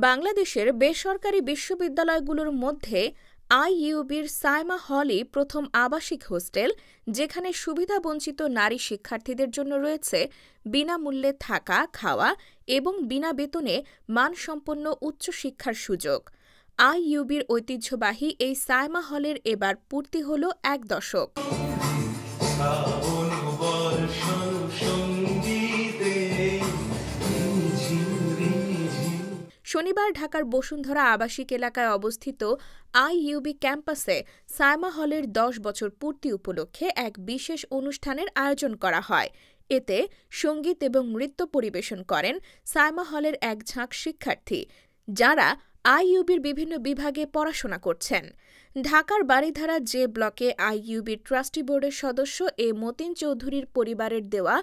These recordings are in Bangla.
বাংলাদেশের বেসরকারি বিশ্ববিদ্যালয়গুলোর মধ্যে আইইউবির সায়মা হলই প্রথম আবাসিক হোস্টেল, যেখানে সুবিধাবঞ্চিত নারী শিক্ষার্থীদের জন্য রয়েছে বিনামূল্যে থাকা, খাওয়া এবং বিনা বেতনে মানসম্পন্ন উচ্চশিক্ষার সুযোগ। আইইউবির ঐতিহ্যবাহী এই সায়মা হলের এবার পূর্তি হল ১ দশক। শনিবার ঢাকার বসুন্ধরা আবাসিক এলাকায় অবস্থিত আইইউবি ক্যাম্পাসে সায়মা হলের ১০ বছর পূর্তি উপলক্ষে এক বিশেষ অনুষ্ঠানের আয়োজন করা হয়। এতে সংগীত এবং নৃত্য পরিবেশন করেন সায়মা হলের এক ঝাঁক শিক্ষার্থী, যারা আইইউবির বিভিন্ন বিভাগে পড়াশোনা করছেন। ঢাকার বারিধারা জে ব্লকে আইইউবির ট্রাস্টি বোর্ডের সদস্য এ মতিন চৌধুরীর পরিবারের দেওয়া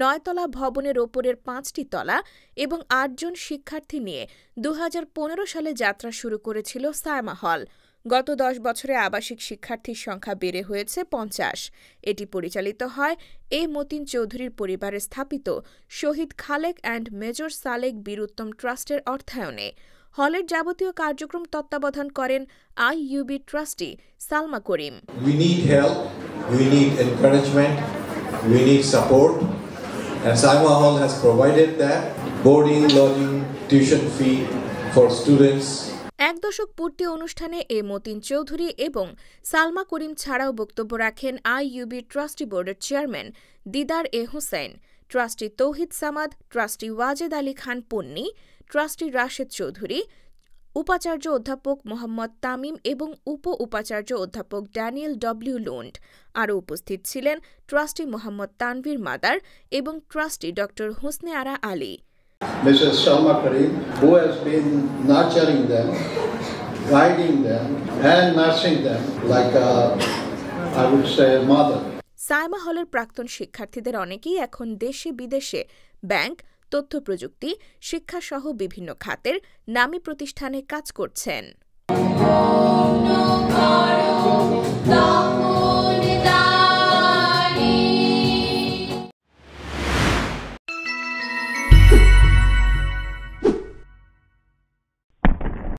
৯তলা ভবনের ওপরের ৫টি তলা এবং ৮ জন শিক্ষার্থী নিয়ে ২০১৫ সালে যাত্রা শুরু করেছিল সায়মা হল। গত ১০ বছরে আবাসিক শিক্ষার্থীর সংখ্যা বেড়ে হয়েছে ৫০। এটি পরিচালিত হয় এ মতিন চৌধুরীর পরিবারের স্থাপিত শহীদ খালেক অ্যান্ড মেজর সালেক বীরুত্তম ট্রাস্টের অর্থায়নে। হলের যাবতীয় কার্যক্রম তত্ত্বাবধান করেন IUB trustee Salma Karim. We need help, we need encouragement, we need support, and Saima Hall has provided that. Boarding, lodging, tuition fee for students. ১ দশক পূর্তি অনুষ্ঠানে এ মতিন চৌধুরী এবং সালমা করিম ছাড়াও বক্তব্য রাখেন আইইউবি ট্রাস্টি বোর্ডের চেয়ারম্যান দিদার এ হোসেন, ট্রাস্টি তৌহিদ সামাদ, ট্রাস্টি ওয়াজেদ আলী খান পন্নী, ট্রাস্টি রাশেদ চৌধুরী, উপাচার্য অধ্যাপক মোহাম্মদ তামিম এবং উপ-উপাচার্য অধ্যাপক ড্যানিয়েল ডব্লিউ লুন্ড। আরও উপস্থিত ছিলেন ট্রাস্টি মোহাম্মদ তানভীর মাদার এবং ট্রাস্টি ড. Hosne Ara Ali. Mrs. Salma Karim, who has been nurturing them, guiding them, and nursing them like I would say a mother. Saima হলের প্রাক্তন শিক্ষার্থীদের অনেকেই এখন দেশে বিদেশে ব্যাংক, তথ্য প্রযুক্তি, শিক্ষাসহ বিভিন্ন খাতের নামী প্রতিষ্ঠানে কাজ করছেন।